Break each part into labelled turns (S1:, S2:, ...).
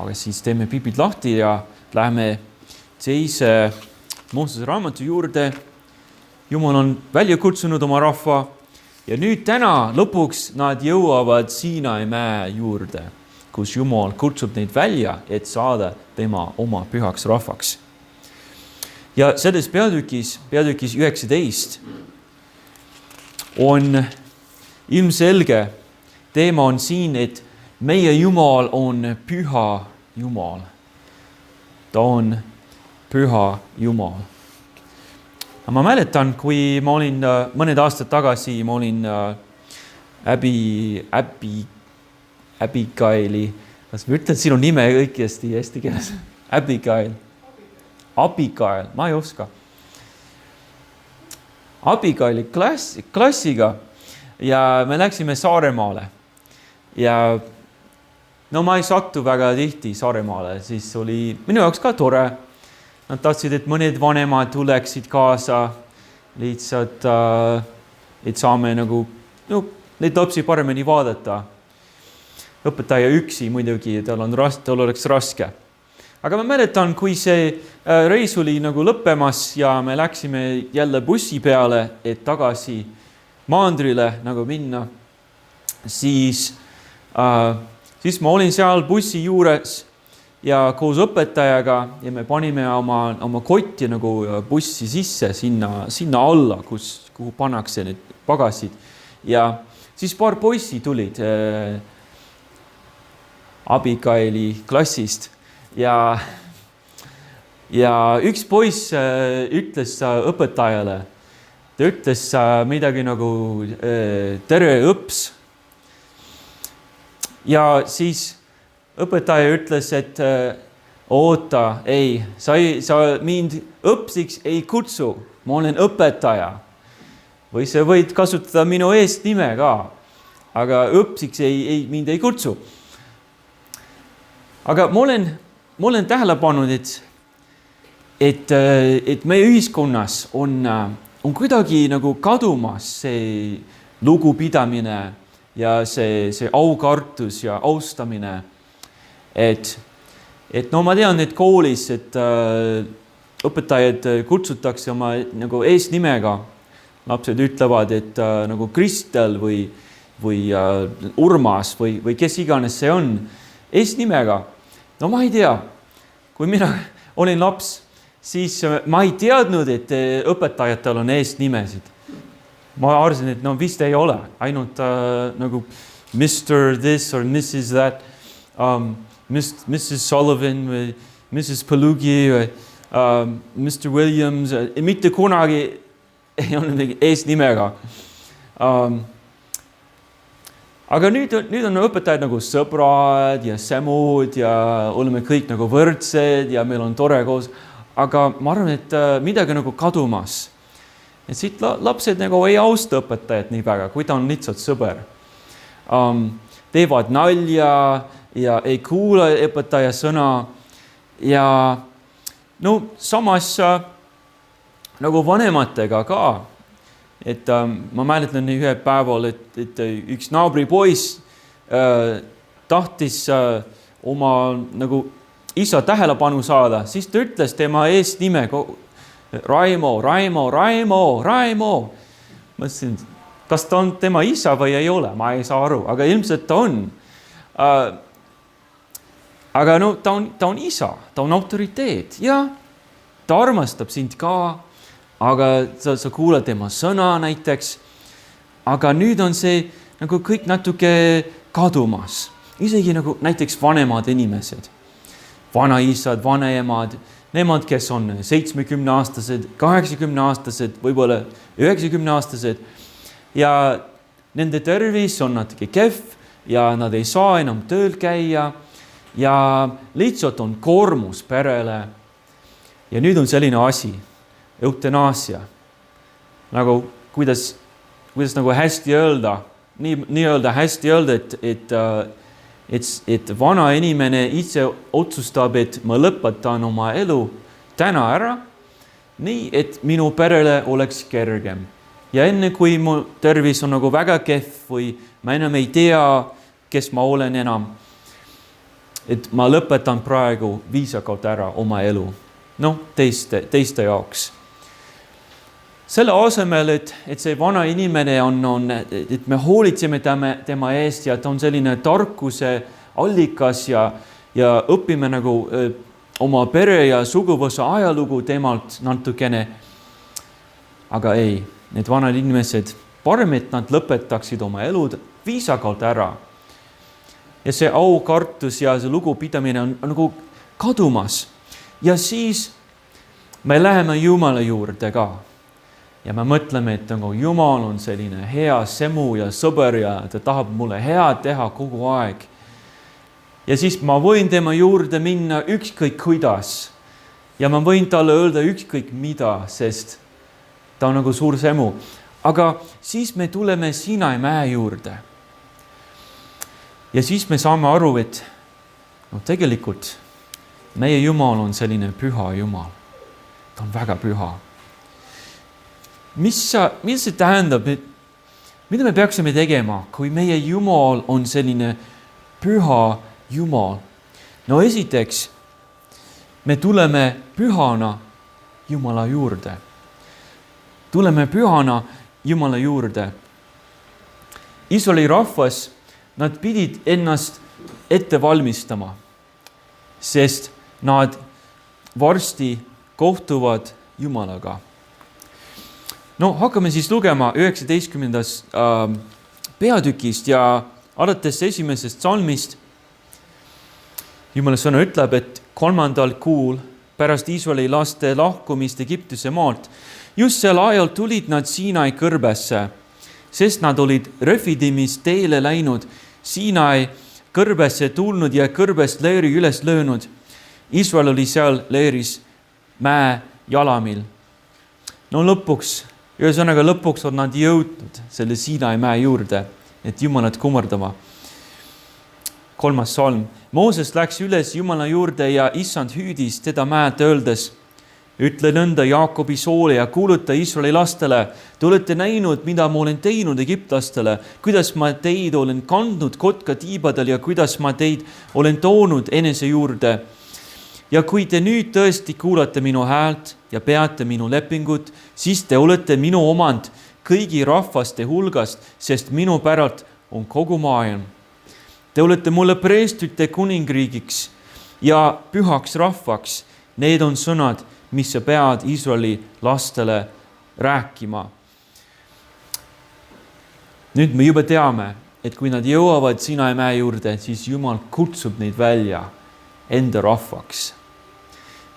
S1: Aga siis teeme piiblid lahti ja läheme teise Moosese raamatu juurde. Jumal on välja kutsunud oma rahva ja nüüd täna lõpuks nad jõuavad Siinai mäe juurde, kus Jumal kutsub neid välja, et saada tema oma pühaks rahvaks. Ja selles peatükis 19 on ilmselge teema on siin, et meie Jumal on püha Jumal. Ta on püha Jumal. Ma mäletan, kui ma olin mõned aastad tagasi, ma olin Abigaili, kas ma ütlen sinu nime õigesti eesti keeles? Abigail, ma ei oska. Abigaili klassiga ja me läksime Saaremaale ja no ma ei sattu väga tihti Saaremaale, siis oli minu jaoks ka tore. Nad tahtsid, et mõned vanemad tuleksid kaasa lihtsalt, et saame nagu, neid lapsi paremini vaadata. Õpetaja üksi muidugi, tal oleks raske. Aga ma mäletan, kui see reis oli nagu lõppemas ja me läksime jälle bussi peale, et tagasi maandrile nagu minna, siis ma olin seal bussi juures ja koos õpetajaga ja me panime oma kotti nagu bussi sisse sinna alla, kuhu pannakse need pagasid. Ja siis paar poissi tulid Abigaili klassist ja üks poiss ütles õpetajale, ta ütles midagi nagu tere õps. Ja siis õpetaja ütles, et oota, ei, sa mind õpsiks ei kutsu, ma olen õpetaja. Või sa võid kasutada minu eest nime ka, aga õpsiks mind ei kutsu. Aga ma olen tähele pannud, et meie ühiskonnas on kuidagi nagu kadumas see lugupidamine ja see aukartus ja austamine. Et no ma tean, et koolis, et õpetajad kutsutakse oma nagu eesnimega. Lapsed ütlevad, et nagu Kristel või Urmas või kes iganes see on eesnimega. No ma ei tea, kui mina olin laps, siis ma ei teadnud, et õpetajatel on eesnimesid. Ma arvasin, et no vist ei ole, ainult nagu Mr. This or Mrs. That, Mrs. Sullivan või Mrs. Pelugi või Mr. Williams, mitte kunagi ei olnud mingi eesnimega. Aga nüüd on õpetajad nagu sõbrad ja semud ja oleme kõik nagu võrdsed ja meil on tore koos. Aga ma arvan, et midagi nagu kadumas. Et siit lapsed nagu ei austa õpetajat nii väga, kui ta on lihtsalt sõber. Teevad nalja ja ei kuula õpetaja sõna ja no samas nagu vanematega ka, et ma mäletan ühe päeval, et üks naabri poiss tahtis oma nagu isa tähelepanu saada, siis ta ütles tema eesnime Raimo. Ma ütlesin, kas ta on tema isa või ei ole, ma ei saa aru, aga ilmselt ta on. Aga no ta on isa, ta on autoriteet ja ta armastab sind ka, aga sa kuulad tema sõna näiteks. Aga nüüd on see nagu kõik natuke kadumas, isegi nagu näiteks vanemad inimesed, vanaisad, vanaemad, nemad, kes on 70-aastased, 80-aastased, võib-olla 90-aastased ja nende tervis on natuke kehv ja nad ei saa enam tööl käia ja lihtsalt on koormus perele. Ja nüüd on selline asi, eutanaasia, nagu kuidas nagu hästi öelda, nii-öelda hästi öelda, et vana inimene ise otsustab, et ma lõpetan oma elu täna ära, nii et minu perele oleks kergem. Ja enne kui mu tervis on nagu väga kehv või ma enam ei tea, kes ma olen enam, et ma lõpetan praegu viisakalt ära oma elu. Noh, teiste jaoks. Selle asemel, et see vana inimene on, et me hoolitseme tema eest ja ta on selline tarkuse allikas ja õpime nagu oma pere ja suguvõsa ajalugu temalt natukene. Aga ei, need vanad inimesed, parem, et nad lõpetaksid oma elud viisakalt ära. Ja see aukartus ja see lugupidamine on nagu kadumas. Ja siis me läheme Jumala juurde ka. Ja me mõtleme, et Jumal on selline hea semu ja sõber ja ta tahab mulle head teha kogu aeg. Ja siis ma võin tema juurde minna ükskõik kuidas. Ja ma võin talle öelda ükskõik mida, sest ta on nagu suur semu. Aga siis me tuleme Siinai mäe juurde. Ja siis me saame aru, et tegelikult meie Jumal on selline püha Jumal. Ta on väga püha. Mis see tähendab, mida me peaksime tegema, kui meie Jumal on selline püha Jumal? No esiteks, me tuleme pühana Jumala juurde. Tuleme pühana Jumala juurde. Iisraeli rahvas, nad pidid ennast ette valmistama, sest nad varsti kohtuvad Jumalaga. No hakkame siis lugema 19. peatükist ja alates 1. salmist. Jumala sõna ütleb, et 3. kuul pärast Iisraeli laste lahkumist Egiptuse maalt, just sel ajal tulid nad Siinai kõrbesse, sest nad olid Refidimis teele läinud, Siinai kõrbesse tulnud ja kõrbest leeri üles löönud. Iisrael oli seal leeris mäe jalamil. No lõpuks on nad jõudnud selle Siinai mäe juurde, et Jumalat kummardama. 3. salm. Mooses läks üles Jumala juurde ja Issand hüüdis teda mäed öeldes, ütle nõnda Jaakobi soole ja kuuluta Iisraeli lastele. Te olete näinud, mida ma olen teinud egiptlastele, kuidas ma teid olen kandnud kotka tiibadel ja kuidas ma teid olen toonud enese juurde. Ja kui te nüüd tõesti kuulate minu häält ja peate minu lepingut, siis te olete minu omand kõigi rahvaste hulgast, sest minu päralt on kogu maailm. Te olete mulle preestrite kuningriigiks ja pühaks rahvaks. Need on sõnad, mis sa pead Iisraeli lastele rääkima. Nüüd me juba teame, et kui nad jõuavad Siinai mäe juurde, siis Jumal kutsub neid välja enda rahvaks.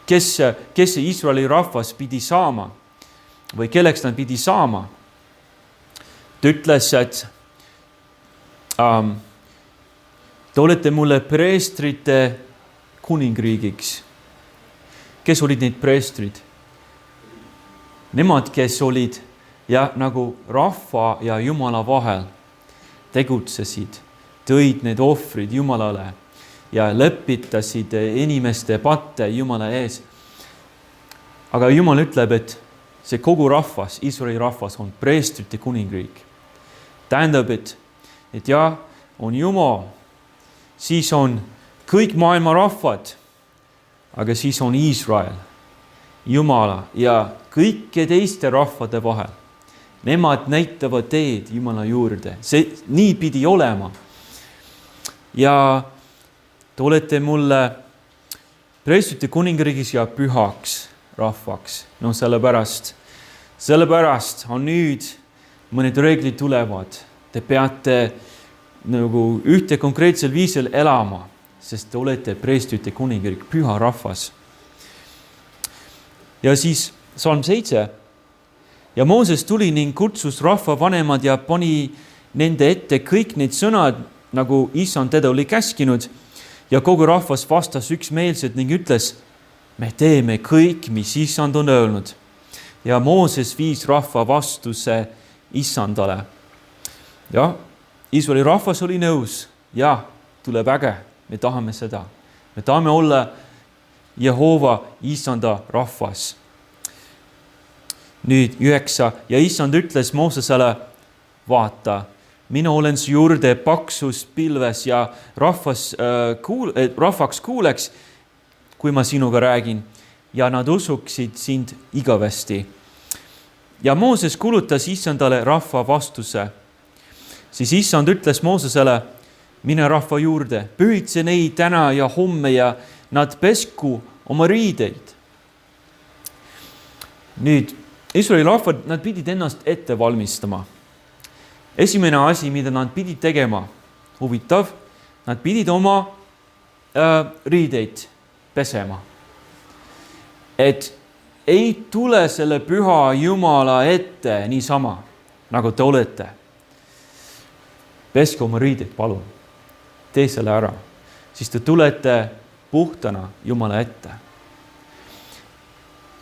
S1: Kes see Iisraeli rahvas pidi saama või kelleks nad pidi saama? Ta ütles, et te olete mulle preestrite kuningriigiks. Kes olid need preestrid? Nemad, kes olid nagu rahva ja Jumala vahel, tegutsesid, tõid need ohvrid Jumalale ja lepitasid inimeste patte Jumala ees. Aga Jumal ütleb, et see kogu rahvas, Iisraeli rahvas on preestrite kuningriik. Tähendab, et on Jumal, siis on kõik maailma rahvad, aga siis on Iisrael, Jumala ja kõike teiste rahvade vahel. Nemad näitavad teed Jumala juurde. See nii pidi olema. Ja te olete mulle preestrite kuningriigis ja pühaks rahvaks. No sellepärast on nüüd mõned reeglid tulevad. Te peate nagu ühte konkreetsel viisil elama, sest te olete preestrite kuningriik, püha rahvas. Ja siis salm 7. Ja Mooses tuli ning kutsus rahva vanemad ja pani nende ette kõik need sõnad, nagu Issand teda oli käskinud. Ja kogu rahvas vastas üksmeelselt ning ütles, me teeme kõik, mis Issand on öelnud. Ja Mooses viis rahva vastuse Issandale. Ja Iisraeli rahvas oli nõus. Ja tuleb äge, me tahame seda. Me tahame olla Jehova Issanda rahvas. Nüüd 9. Ja Issand ütles Moosesele, vaata, mina olen su juurde paksus pilves ja rahvaks kuuleks, kui ma sinuga räägin ja nad usuksid sind igavesti. Ja Mooses kulutas Issandale rahva vastuse. Siis Issand ütles Moosesele, mine rahva juurde, pühitse neid täna ja homme ja nad pesku oma riideid. Nüüd, Iisraeli rahvad, nad pidid ennast ette valmistama. Esimene asi, mida nad pidid tegema, huvitav, nad pidid oma riideid pesema. Et ei tule selle püha Jumala ette niisama, nagu te olete. Peske oma riideid, palun. Tee selle ära. Siis te tulete puhtana Jumala ette.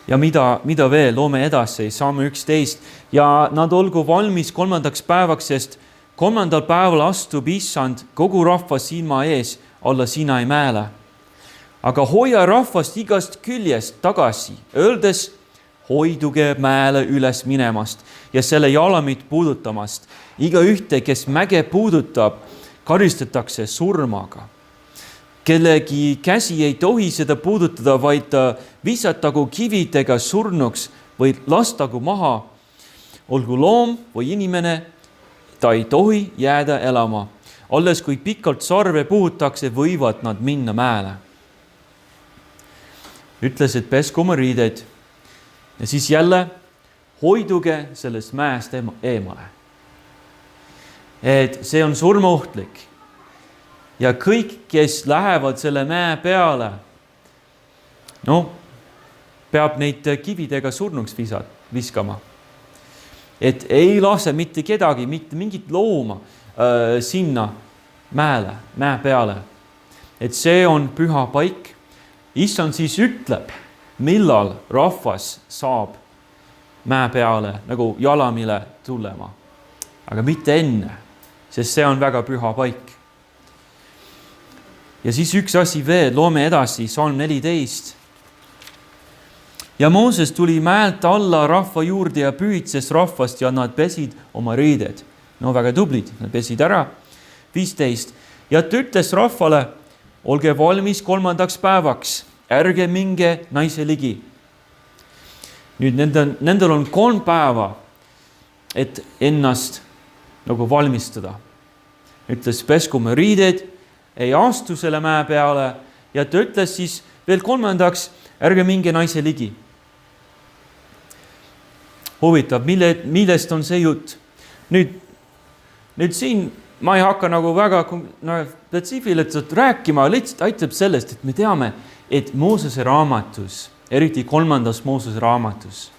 S1: Ja mida veel, loome edasi, saame 11. Ja nad olgu valmis 3. päevaks, sest 3. päeval astub Issand kogu rahva silma ees alla Sinai mäele. Aga hoia rahvast igast küljest tagasi, öeldes, hoiduge mäele üles minemast ja selle jalamit puudutamast. Iga ühte, kes mäge puudutab, karistatakse surmaga. Kellegi käsi ei tohi seda puudutada, vaid visatagu kividega surnuks või lastagu maha. Olgu loom või inimene, ta ei tohi jääda elama. Alles kui pikalt sarve puhutakse, võivad nad minna mäele. Ütles, et pesku oma riideid ja siis jälle hoiduge sellest mäest eemale. Et see on surmaohtlik. Ja kõik, kes lähevad selle mäe peale, peab neid kividega surnuks viskama. Et ei lase mitte kedagi, mitte mingit looma sinna mäe peale. Et see on püha paik. Issand siis ütleb, millal rahvas saab mäe peale nagu jalamile tulema. Aga mitte enne, sest see on väga püha paik. Ja siis üks asi veel, loome edasi, Salm 14. Ja Mooses tuli mäelt alla rahva juurde ja pühitses rahvast ja nad pesid oma riided. Väga tublid, nad pesid ära. 15. Ja ta ütles rahvale, olge valmis 3. päevaks, ärge minge naise ligi. Nüüd nendel on 3 päeva, et ennast nagu valmistada. Ütles, peskume riided, ei astu selle mäe peale ja ta ütles siis veel 3. ärge minge naise ligi. Huvitav, millest on see jutt? Nüüd siin ma ei hakka nagu väga spetsiifiliselt rääkima, lihtsalt aitab sellest, et me teame, et Moosese raamatus, eriti 3. Moosese raamatus,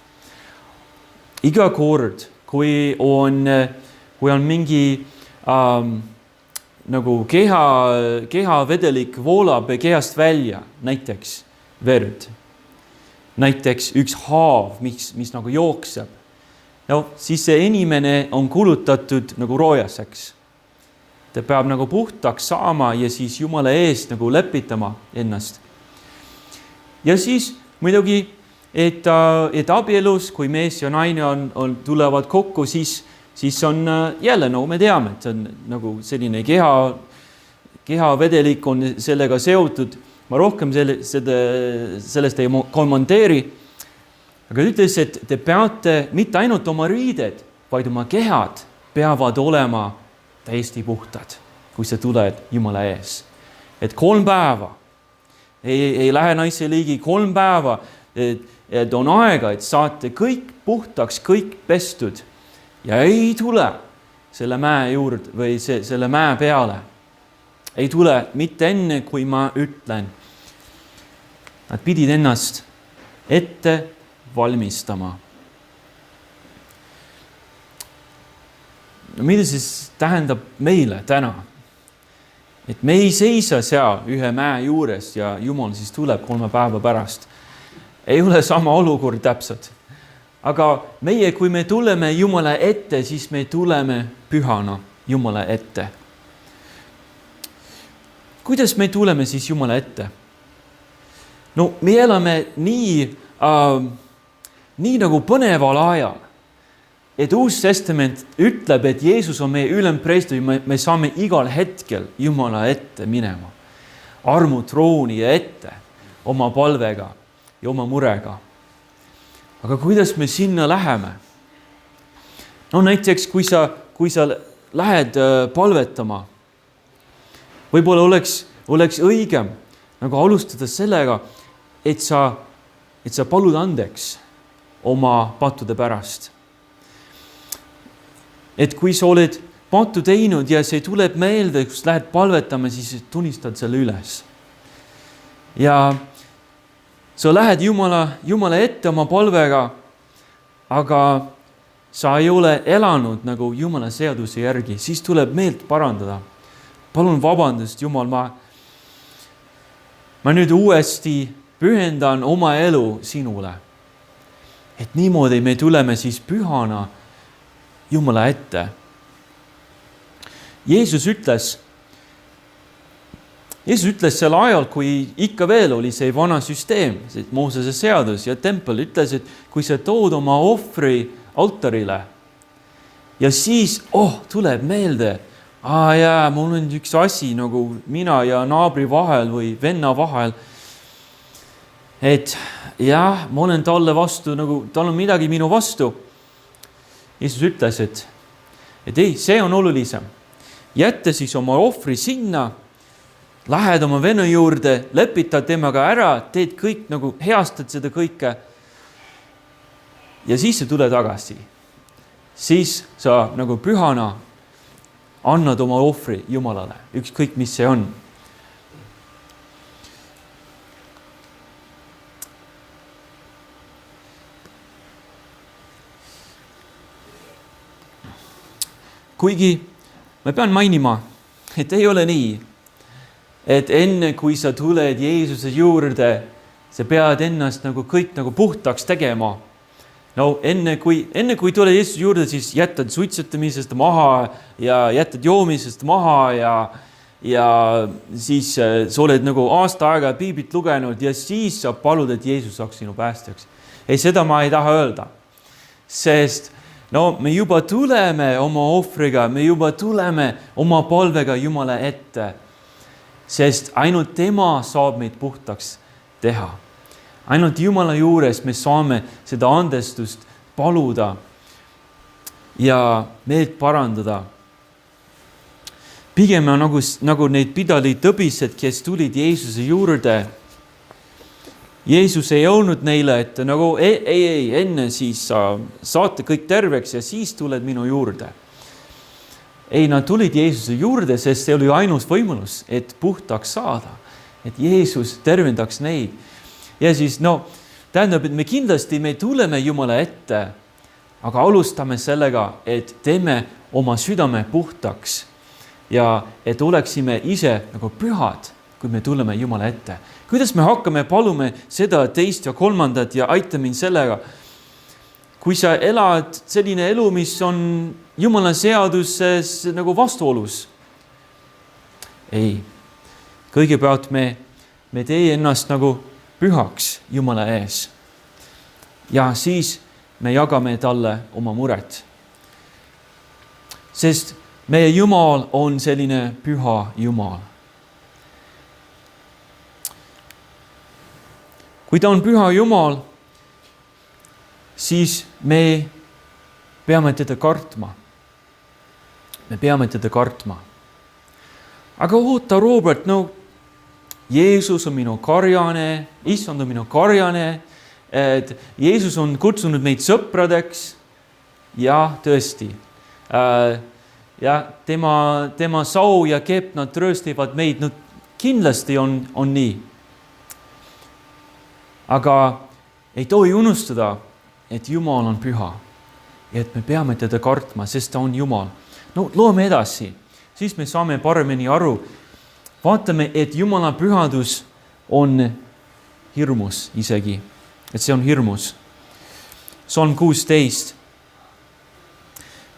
S1: iga kord, kui on mingi nagu kehavedelik voolab kehast välja, näiteks verd, näiteks üks haav, mis nagu jookseb, siis see inimene on kulutatud nagu roojaseks. Ta peab nagu puhtaks saama ja siis Jumala eest nagu lepitama ennast. Ja siis muidugi, et abielus, kui mees ja naine tulevad kokku, siis on jälle, me teame, et see on nagu selline kehavedelik on sellega seotud. Ma rohkem sellest ei kommenteeri. Aga ütles, et te peate mitte ainult oma riided, vaid oma kehad peavad olema täiesti puhtad, kui sa tuled Jumala ees. Et 3 päeva ei lähe naise ligi, 3 päeva, et on aega, et saate kõik puhtaks, kõik pestud ja ei tule selle mäe juurde või selle mäe peale. Ei tule mitte enne, kui ma ütlen. Nad pidid ennast ette valmistama. Mida siis tähendab meile täna? Et me ei seisa seal ühe mäe juures ja Jumal siis tuleb 3 päeva pärast. Ei ole sama olukord täpselt. Aga meie, kui me tuleme Jumala ette, siis me tuleme pühana Jumala ette. Kuidas me tuleme siis Jumala ette? Me elame nii nagu põneval ajal. et Uus Testament ütleb, et Jeesus on meie ülempreester, me saame igal hetkel Jumala ette minema, armutrooni ette oma palvega ja oma murega. Aga kuidas me sinna läheme? No näiteks, kui sa lähed palvetama, võib-olla oleks õigem nagu alustada sellega, et sa palud andeks oma pattude pärast. Et kui sa oled pattu teinud ja see tuleb meelde, kus lähed palvetama, siis tunnistad selle üles. Ja sa lähed Jumala ette oma palvega, aga sa ei ole elanud nagu Jumala seaduse järgi, siis tuleb meelt parandada. Palun vabandust, Jumal, ma nüüd uuesti pühendan oma elu sinule. Et niimoodi me tuleme siis pühana Jumala ette. Jeesus ütles sel ajal, kui ikka veel oli see vana süsteem, see Moosese seadus ja tempel, ütles, et kui sa tood oma ohvri altarile ja siis, tuleb meelde, mul on üks asi nagu mina ja naabri vahel või venna vahel, et ma olen talle vastu, nagu tal on midagi minu vastu. Jeesus ütles, et ei, see on olulisem. Jätta siis oma ohvri sinna, lähed oma venna juurde, lepitad temaga ära, teed kõik, nagu heastad seda kõike ja siis sa tule tagasi. Siis sa nagu pühana annad oma ohvri Jumalale, ükskõik mis see on. Kuigi ma pean mainima, et ei ole nii, et enne kui sa tuled Jeesuse juurde, sa pead ennast nagu kõik nagu puhtaks tegema. No enne kui tuled Jeesuse juurde, siis jätad suitsetamisest maha ja jätad joomisest maha ja siis sa oled nagu aasta aega piiblit lugenud ja siis sa palud, et Jeesus saaks sinu päästjaks. Ei, seda ma ei taha öelda, sest me juba tuleme oma ohvriga, me juba tuleme oma palvega Jumala ette, sest ainult tema saab meid puhtaks teha. Ainult Jumala juures me saame seda andestust paluda ja meelt parandada. Pigem on nagu need pidalitõbised, kes tulid Jeesuse juurde. Jeesus ei olnud neile, et nagu ei, enne siis saate kõik terveks ja siis tuled minu juurde. Ei, nad tulid Jeesuse juurde, sest see oli ainus võimalus, et puhtaks saada, et Jeesus tervendaks neid. Ja siis, tähendab, et me kindlasti tuleme Jumala ette, aga alustame sellega, et teeme oma südame puhtaks ja et oleksime ise nagu pühad, kui me tuleme Jumala ette. Kuidas me hakkame, palume seda, teist ja kolmandat ja aita mind sellega. Kui sa elad selline elu, mis on Jumala seaduses nagu vastuolus. Ei, kõigepealt me tee ennast nagu pühaks Jumala ees. Ja siis me jagame talle oma muret. Sest meie Jumal on selline püha Jumal. Kui ta on püha Jumal, siis me peame teda kartma. Me peame teda kartma. Aga oota, Robert, Jeesus on minu karjane, issand on minu karjane, et Jeesus on kutsunud meid sõpradeks. Ja tõesti. Ja tema sau ja kepp, nad trööstivad meid. Kindlasti on nii. Aga ei tohi unustada, et Jumal on püha ja et me peame teda kartma, sest ta on Jumal. Loome edasi, siis me saame paremini aru. Vaatame, et Jumala pühadus on hirmus isegi, et see on hirmus. Psalm 16.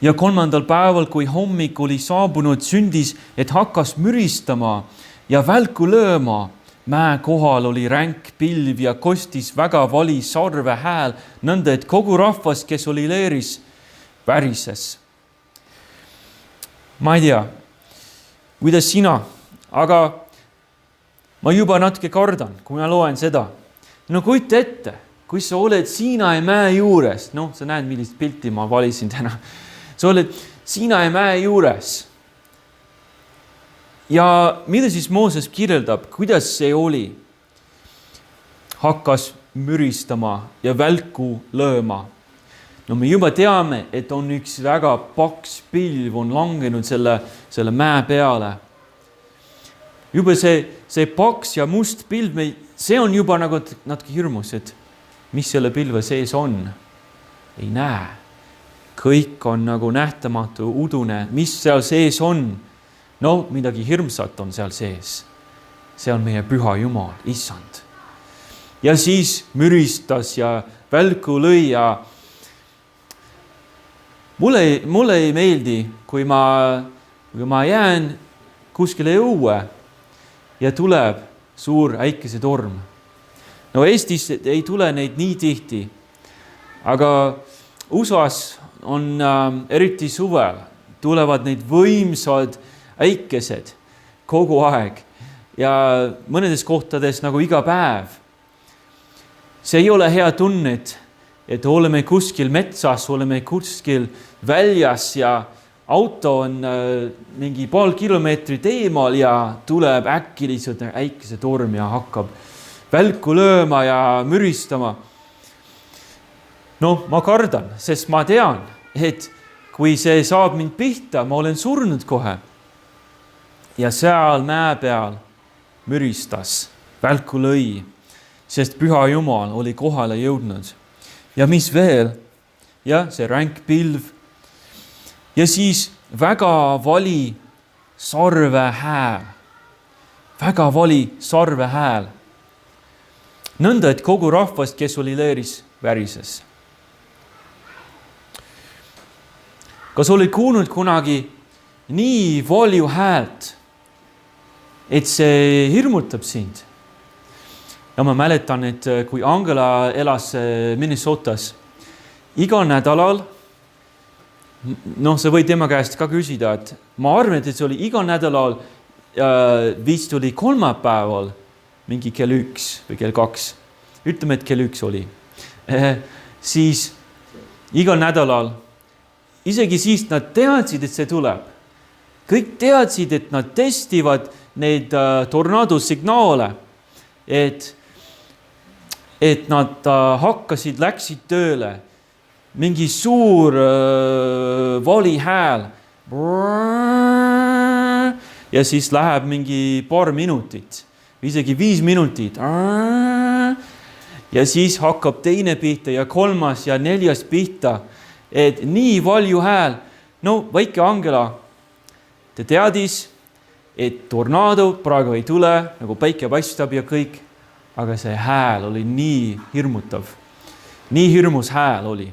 S1: Ja 3. päeval, kui hommik oli saabunud, sündis, et hakkas müristama ja välku lööma. Mäe kohal oli ränk pilv ja kostis väga vali sarve hääl, nõnda, et kogu rahvas, kes oli leeris, värises. Ma ei tea, kuidas sina, aga ma juba natuke kardan, kui ma loen seda. No kujuta ette, kui sa oled Siinai mäe juures, sa näed, millist pilti ma valisin täna. Sa oled Siinai mäe juures. Ja mida siis Mooses kirjeldab, kuidas see oli? Hakkas müristama ja välku lööma. No me juba teame, et on üks väga paks pilv on langenud selle mäe peale. Juba see paks ja must pilv, see on juba nagu natuke hirmus, et mis selle pilve sees on. Ei näe. Kõik on nagu nähtamatu, udune, mis seal sees on. No, midagi hirmsat on seal sees. See on meie püha Jumal, Issand. Ja siis müristas ja välku lõi ja mulle ei meeldi, kui ma jään kuskile õue ja tuleb suur äikesetorm. No Eestis ei tule neid nii tihti, aga USAs on eriti suvel, tulevad neid võimsad äikesed kogu aeg ja mõnedes kohtades nagu iga päev. See ei ole hea tunnet, et oleme kuskil metsas, oleme kuskil väljas ja auto on mingi pool kilomeetrit eemal ja tuleb äkiliselt äikesetorm ja hakkab välku lööma ja müristama. No, ma kardan, sest ma tean, et kui see saab mind pihta, ma olen surnud kohe. Ja seal mäe peal müristas, välku lõi, sest püha Jumal oli kohale jõudnud. Ja mis veel? Ja see ränk pilv. Ja siis väga vali sarve hääl. Väga vali sarve hääl. Nõnda, et kogu rahvast, kes oli leeris, värises. Kas olid kuulnud kunagi nii valju häält, et see hirmutab sind? Ja ma mäletan, et kui Angela elas Minnesotas, iga nädalal, sa võid tema käest ka küsida, et ma arvan, et see oli iga nädalal vist oli kolmapäeval mingi kell 1 või kell 2. Ütleme, et kell 1 oli. Siis iga nädalal, isegi siis nad teadsid, et see tuleb. Kõik teadsid, et nad testivad neid tornadosignaale, et nad hakkasid, läksid tööle. Mingi suur vali hääl. Ja siis läheb mingi paar minutit, isegi 5 minutit. Ja siis hakkab teine pihta ja 3. ja 4. pihta. Et nii valju hääl. No, väike Angela, ta teadis, et tornado praegu ei tule, nagu päike paistab ja kõik. Aga see hääl oli nii hirmutav. Nii hirmus hääl oli.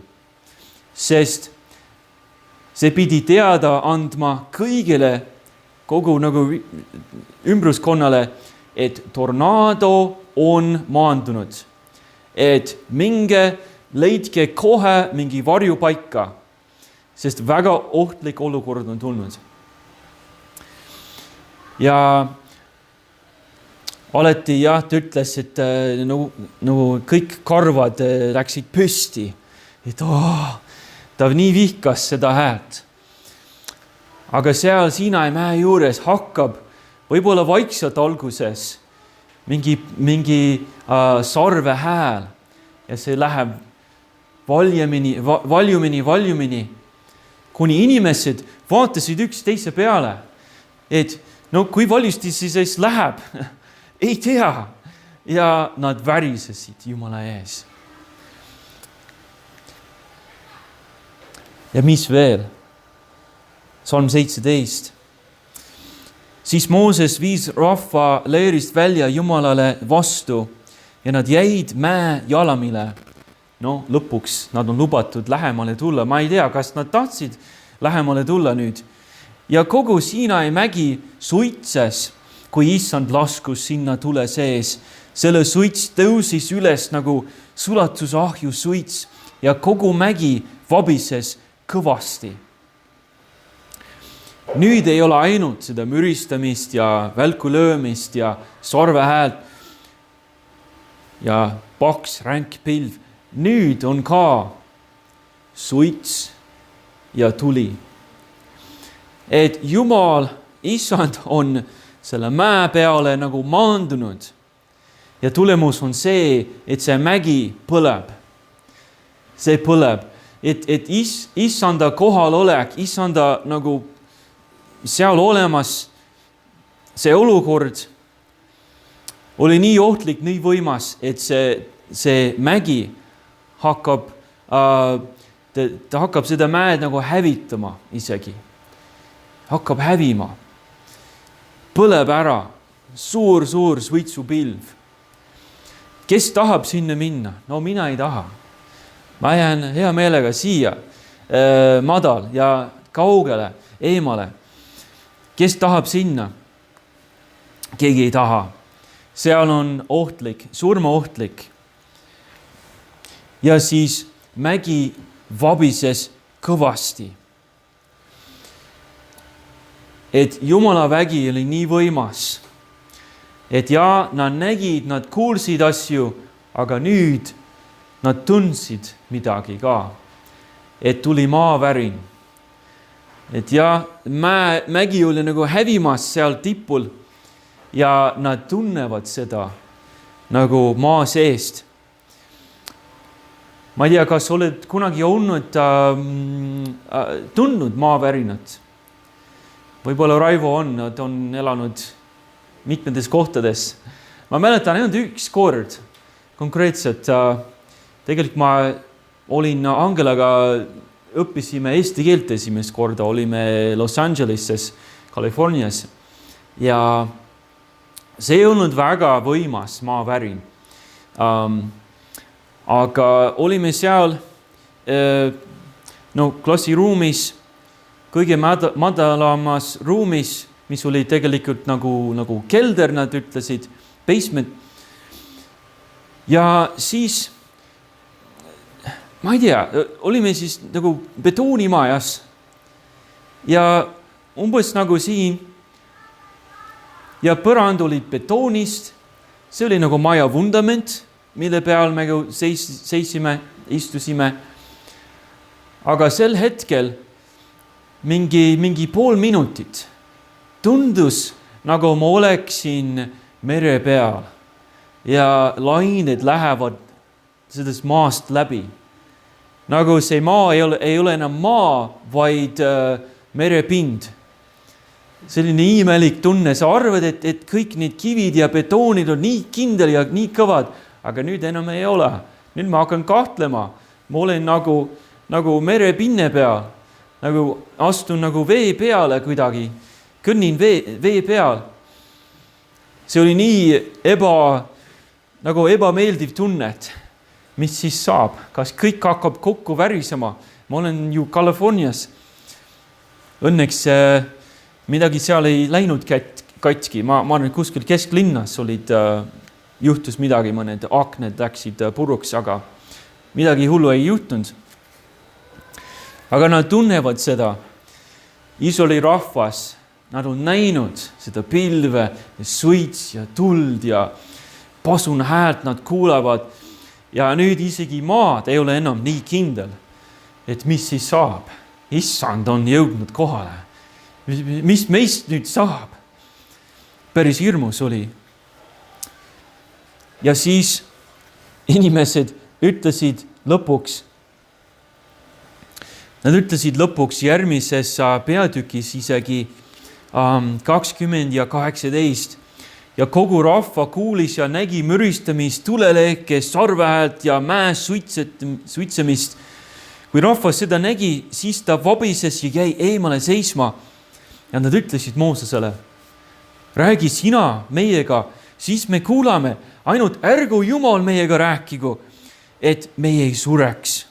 S1: Sest see pidi teada andma kõigile, kogu nagu ümbruskonnale, et tornado on maandunud. Et minge leidke kohe mingi varjupaika, sest väga ohtlik olukord on tulnud. Ja alati ta ütles, et nagu kõik karvad läksid püsti. Et ta nii vihkas seda häält. Aga seal Siinai mäe juures hakkab võib-olla vaikselt alguses mingi sarve hääl. Ja see läheb valjumini, kuni inimesed vaatasid üks teise peale. Et kui valjusti siis läheb? Ei tea. Ja nad värisesid Jumala ees. Ja mis veel? Psalm 17. Siis Mooses viis rahva leerist välja Jumalale vastu ja nad jäid mäe jalamile. Lõpuks nad on lubatud lähemale tulla. Ma ei tea, kas nad tahtsid lähemale tulla nüüd. Ja kogu Siinai mägi suitses, kui Issand laskus sinna tule sees. Selle suits tõusis üles nagu sulatusahju suits ja kogu mägi vabises kõvasti. Nüüd ei ole ainult seda müristamist ja välku löömist ja sorvehäält ja paks ränk pilv. Nüüd on ka suits ja tuli. Et Jumal, Issand on selle mäe peale nagu maandunud ja tulemus on see, et see mägi põleb. See põleb, et Issanda kohalolek, Issanda nagu seal olemas, see olukord oli nii ohtlik, nii võimas, et see mägi hakkab, ta hakkab seda mäed nagu hävitama isegi. Hakkab hävima. Põleb ära. Suur suitsupilv. Kes tahab sinna minna? No mina ei taha. Ma jään hea meelega siia madal ja kaugele, eemale. Kes tahab sinna? Keegi ei taha. Seal on ohtlik, surmaohtlik. Ja siis mägi vabises kõvasti. Et Jumala vägi oli nii võimas. Et ja, nad nägid, nad kuulsid asju, aga nüüd nad tundsid midagi ka. Et tuli maavärin. Et ja, mägi oli nagu hävimas seal tipul ja nad tunnevad seda nagu maa seest. Ma ei tea, kas oled kunagi olnud tundnud maavärinat? Võib-olla Raivo nad on elanud mitmetes kohtades. Ma mäletan ainult üks kord konkreetselt. Tegelikult ma olin Angelaga, õppisime eesti keelt esimest korda, olime Los Angeleses, Californias. Ja see ei olnud väga võimas maavärin. Aga olime seal klassiruumis, kõige madalamas ruumis, mis oli tegelikult nagu kelder, nad ütlesid, basement. Ja siis, ma ei tea, olime siis nagu betoonimajas ja umbes nagu siin ja põrand oli betoonist, see oli nagu maja vundament, mille peal me seisime, istusime. Aga sel hetkel mingi pool minutit tundus, nagu ma oleksin mere peal ja lained lähevad sellest maast läbi. Nagu see maa ei ole enam maa, vaid merepind. Selline imelik tunne, sa arvad, et kõik need kivid ja betoonid on nii kindel ja nii kõvad, aga nüüd enam ei ole. Nüüd ma hakkan kahtlema. Ma olen nagu merepinne peal, nagu astun nagu vee peale kuidagi, kõnnin vee peal. See oli nii ebameeldiv tunnet, mis siis saab. Kas kõik hakkab kokku värisema? Ma olen ju Californias. Õnneks midagi seal ei läinud katki. Ma olen kuskil kesklinnas juhtus midagi, mõned akned läksid puruks, aga midagi hullu ei juhtunud. Aga nad tunnevad seda. Iisraeli rahvas, nad on näinud seda pilve, suits ja tuld ja pasun häält nad kuulevad. Ja nüüd isegi maad ei ole enam nii kindel, et mis siis saab. Issand on jõudnud kohale. Mis meist nüüd saab? Päris hirmus oli. Ja siis inimesed ütlesid lõpuks järgmises peatükis isegi 20 ja 18. Ja kogu rahva kuulis ja nägi müristamist, tuleleeke, sarvehäält ja mäes suitsemist. Kui rahvas seda nägi, siis ta vabises ja jäi eemale seisma. Ja nad ütlesid Moosesele, räägi sina meiega, siis me kuulame, ainult ärgu Jumal meiega rääkigu, et meie ei sureks.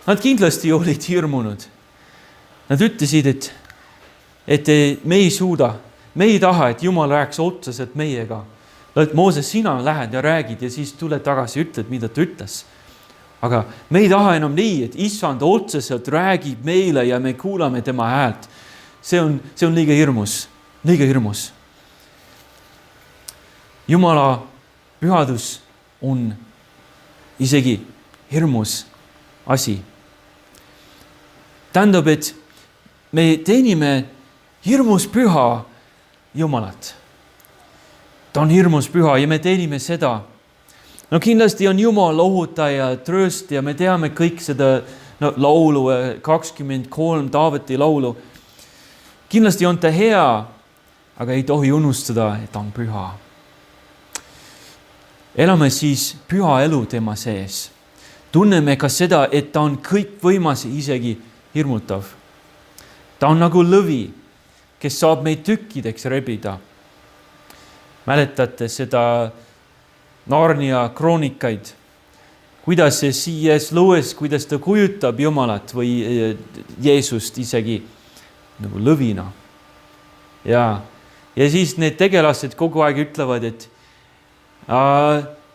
S1: Nad kindlasti olid hirmunud. Nad ütlesid, et me ei suuda, me ei taha, et Jumal rääks otseselt meiega. Et Mooses, sina lähed ja räägid ja siis tuled tagasi, ütled, mida ta ütles. aga me ei taha enam nii, et issand otseselt räägib meile ja me kuulame tema häält. See on liiga hirmus, liiga hirmus. Jumala pühadus on isegi hirmus asi. Tähendab, et me teenime hirmus püha Jumalat. Ta on hirmus püha ja me teenime seda. No kindlasti on Jumal lohutaja, trööst ja me teame kõik seda laulu 23 Taaveti laulu. Kindlasti on ta hea, aga ei tohi unustada, et ta on püha. Elame siis püha elu tema sees. Tunneme ka seda, et ta on kõikvõimas, isegi hirmutav. Ta on nagu lõvi, kes saab meid tükkideks rebida. Mäletate seda Narnia kroonikaid, kuidas see C.S. Lewis, kuidas ta kujutab Jumalat või Jeesust isegi nagu lõvina. Ja siis need tegelased kogu aeg ütlevad, et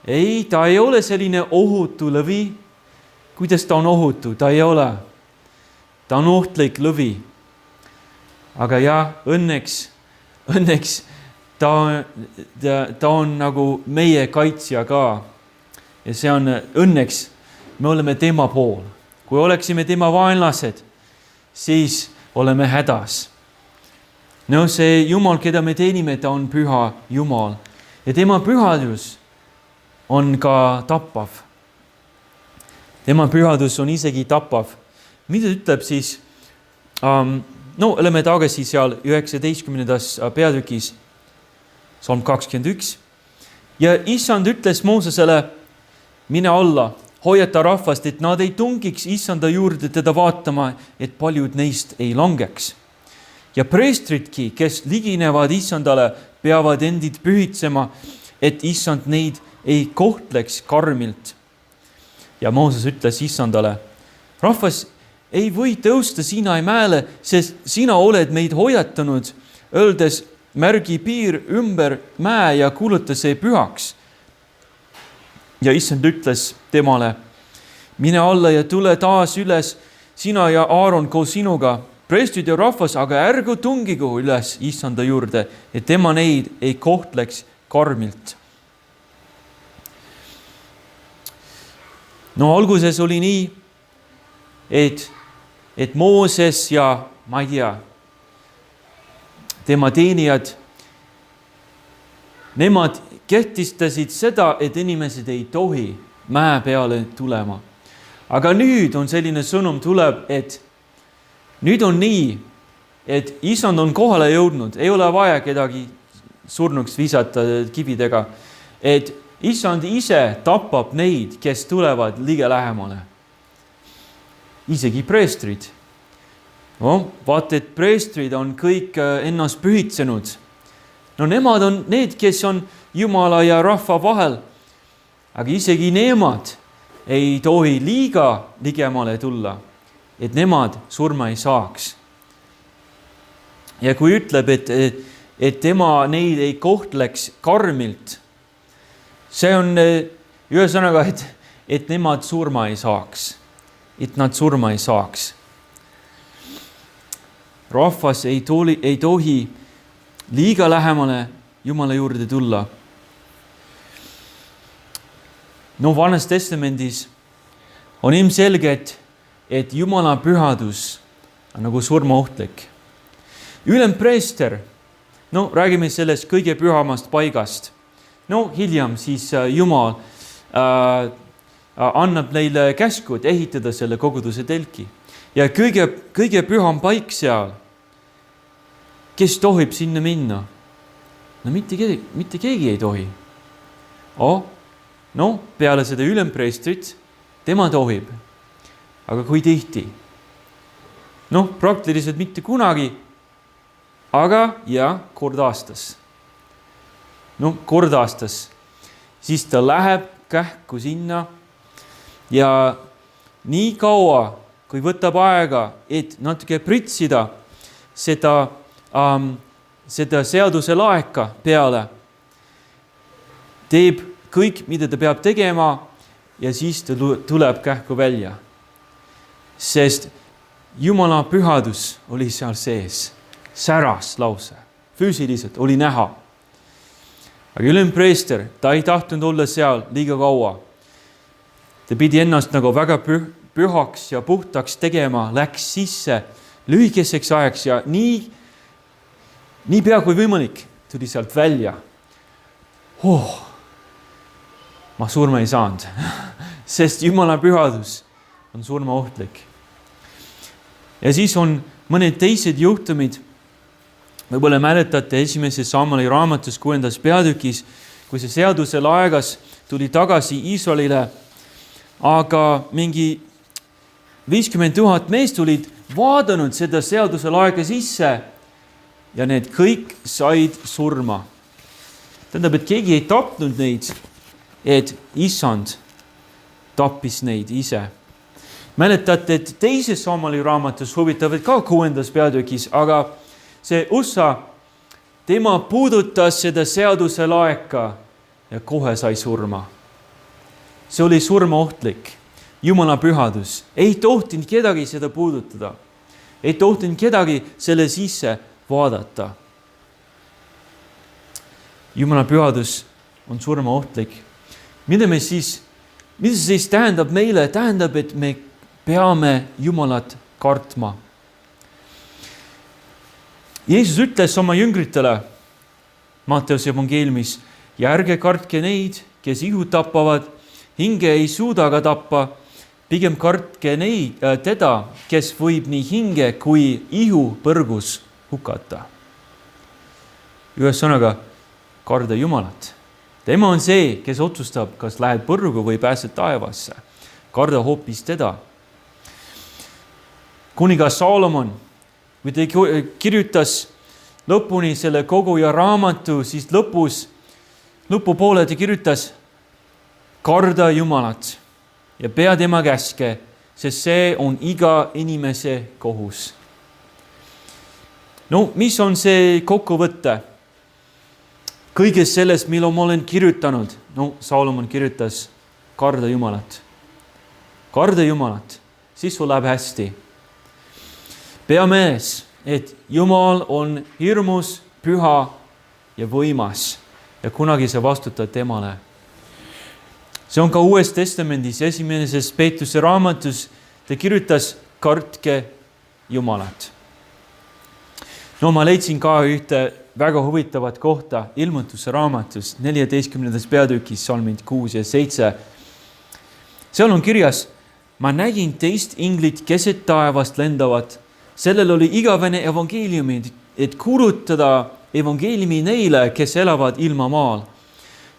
S1: ei, ta ei ole selline ohutu lõvi. Kuidas ta on ohutu? Ta ei ole. Ta on ohtlik lõvi. Aga õnneks ta on nagu meie kaitsja ka. Ja see on õnneks, me oleme tema pool. Kui oleksime tema vaenlased, siis oleme hädas. No see Jumal, keda me teenime, ta on püha Jumal. Ja tema pühadus on ka tappav. Tema pühadus on isegi tappav. Mida ütleb siis? Oleme tagasi seal 19. peatükis, Salm 21. Ja issand ütles Moosesele, mine alla, hoiata rahvast, et nad ei tungiks issanda juurde teda vaatama, et paljud neist ei langeks. Ja preestritki, kes liginevad issandale, peavad endid pühitsema, et issand neid ei kohtleks karmilt. Ja Mooses ütles issandale, rahvas ei või tõusta Siinai mäele, sest sina oled meid hoiatanud, öeldes märgi piir ümber mäe ja kuuluta see pühaks. Ja issand ütles temale, mine alla ja tule taas üles, sina ja Aaron koos sinuga, preestrid ja rahvas, aga ärgu tungigu üles issanda juurde, et tema neid ei kohtleks karmilt. No alguses oli nii, et Mooses ja ma ei tea, tema teenijad, nemad kehtistasid seda, et inimesed ei tohi mäe peale tulema. Aga nüüd on selline sõnum tuleb, et nüüd on nii, et issand on kohale jõudnud, ei ole vaja kedagi surnuks visata kividega, et issand ise tapab neid, kes tulevad liiga lähemale. Isegi preestrid. Vaata, et preestrid on kõik ennast pühitsenud. No nemad on need, kes on Jumala ja rahva vahel. Aga isegi nemad ei tohi liiga ligemale tulla, et nemad surma ei saaks. Ja kui ütleb, et tema neid ei kohtleks karmilt, see on ühesõnaga, et nemad surma ei saaks. Et nad surma ei saaks. Rahvas ei tohi liiga lähemale Jumala juurde tulla. No Vanas Testamendis on ilmselge, et Jumala pühadus on nagu surmaohtlik. Ülempreester, räägime sellest kõige pühamast paigast. Hiljem siis Jumal annab neile käskud ehitada selle koguduse telki. Ja kõige püham paik seal, kes tohib sinna minna? No mitte keegi ei tohi. Peale seda ülempreestrit, tema tohib. Aga kui tihti? Praktiliselt mitte kunagi, aga kord aastas. Kord aastas. Siis ta läheb kähku sinna ja nii kaua, kui võtab aega, et natuke pritsida seda seaduse laeka peale, teeb kõik, mida ta peab tegema ja siis ta tuleb kähku välja. Sest Jumala pühadus oli seal sees, säras lause, füüsiliselt oli näha. Aga ülempreester, ta ei tahtnud olla seal liiga kaua. Ta pidi ennast nagu väga pühaks ja puhtaks tegema, läks sisse lühikeseks ajaks ja nii pea kui võimalik tuli sealt välja. Ma surma ei saanud, sest Jumala pühadus on surmaohtlik. Ja siis on mõned teised juhtumid. Võib-olla mäletate esimese Samueli raamatus 6. peatükis, kui see seaduse laegas tuli tagasi Iisraelile, aga mingi 50 000 meest olid vaadanud seda seaduse laega sisse ja need kõik said surma. Tähendab, et keegi ei tapnud neid, et Issand tappis neid ise. Mäletate, et teises Samueli raamatus huvitavad ka 6. peatükis, aga see Ussa, tema puudutas seda seaduse laeka ja kohe sai surma. See oli surmaohtlik. Jumala pühadus. Ei tohtinud kedagi seda puudutada. Ei tohtinud kedagi selle sisse vaadata. Jumala pühadus on surmaohtlik. Mida see siis tähendab meile? Tähendab, et me peame Jumalat kartma. Jeesus ütles oma jüngritele Matteuse evangeeliumis, ja ärge kartke neid, kes ihu tapavad, hinge ei suuda ka tappa, pigem kartke teda, kes võib nii hinge kui ihu põrgus hukata. Ühesõnaga, karda Jumalat. Tema on see, kes otsustab, kas lähed põrgu või pääsed taevasse. Karda hoopis teda. Kuningas Salomon, kui ta kirjutas lõpuni selle koguja raamatu, siis lõpupoole ta kirjutas karda Jumalat ja pea tema käske, sest see on iga inimese kohus. No, mis on see kokkuvõte? Kõigest sellest, mille ma olen kirjutanud. No, Salomon kirjutas karda Jumalat. Karda Jumalat, siis sul läheb hästi. Pea meeles, et Jumal on hirmus, püha ja võimas ja kunagi sa vastutad temale. See on ka Uues Testamendis, esimeses Peetruse raamatus, ta kirjutas kartke Jumalat. No ma leidsin ka ühte väga huvitavat kohta Ilmutuse raamatus 14. peatükis, salmid 6 ja 7. Seal on kirjas, ma nägin teist inglit keset taevast lendavat. Sellel oli igavene evangeeliumi, et kuulutada evangeeliumi neile, kes elavad ilma maal.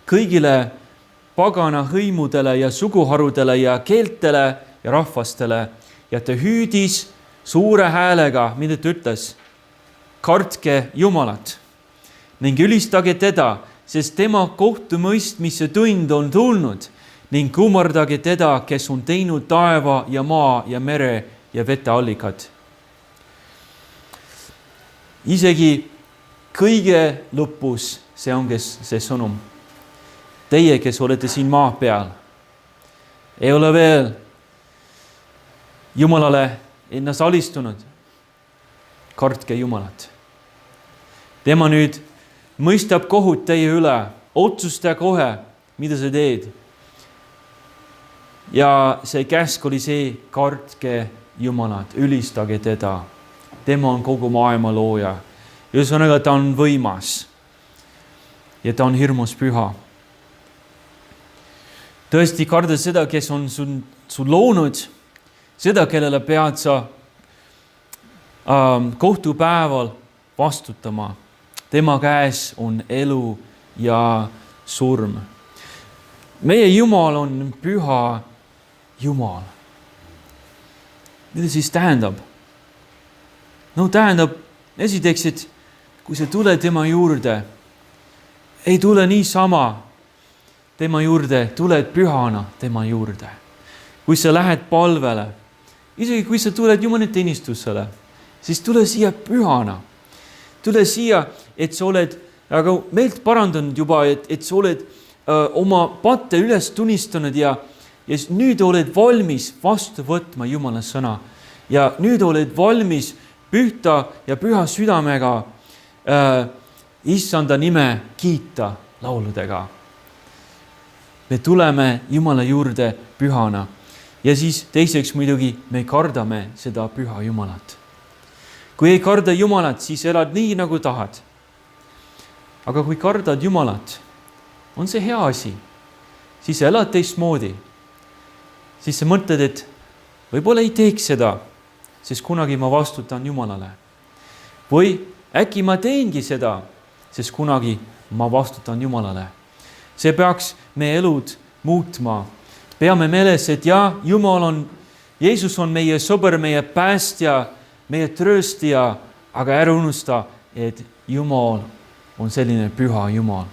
S1: Kõigile pagana hõimudele ja suguharudele ja keeltele ja rahvastele. Ja ta hüüdis suure häälega, mida ta ütles, kartke Jumalat ning ülistage teda, sest tema kohtumõistmise tund on tulnud ning kummardage teda, kes on teinud taeva ja maa ja mere ja veteallikad. Isegi kõige lõpus see ongi see sõnum. Teie, kes olete siin maa peal, ei ole veel Jumalale ennast alistunud. Kartke Jumalat. Tema nüüd mõistab kohut teie üle. Otsusta kohe, mida sa teed. Ja see käsk oli see, kartke Jumalat, ülistage teda. Tema on kogu maailma looja. Ühesõnaga, ta on võimas. Ja ta on hirmus püha. Tõesti karda seda, kes on sul loonud, seda, kellele pead sa kohtupäeval vastutama. Tema käes on elu ja surm. Meie Jumal on püha Jumal. Mida siis tähendab? No tähendab, esiteks, et kui sa tuled tema juurde, ei tule niisama tema juurde, tuled pühana tema juurde. Kui sa lähed palvele, isegi kui sa tuled Jumala teenistusele, siis tule siia pühana. Tule siia, et sa oled, aga meelt parandanud juba, et sa oled oma patte üles tunnistanud ja ja nüüd oled valmis vastu võtma Jumala sõna ja nüüd oled valmis pühta ja püha südamega issanda nime kiita lauludega. Me tuleme Jumala juurde pühana ja siis teiseks muidugi me kardame seda püha Jumalat. Kui ei karda Jumalat, siis elad nii nagu tahad. Aga kui kardad Jumalat, on see hea asi, siis elad teistmoodi. Siis sa mõtled, et võib-olla ei teeks seda, sest kunagi ma vastutan Jumalale. Või äkki ma teengi seda, sest kunagi ma vastutan Jumalale. See peaks meie elud muutma. Peame meeles, et Jeesus on meie sõber, meie päästja, meie trööstija, aga ära unusta, et Jumal on selline püha Jumal.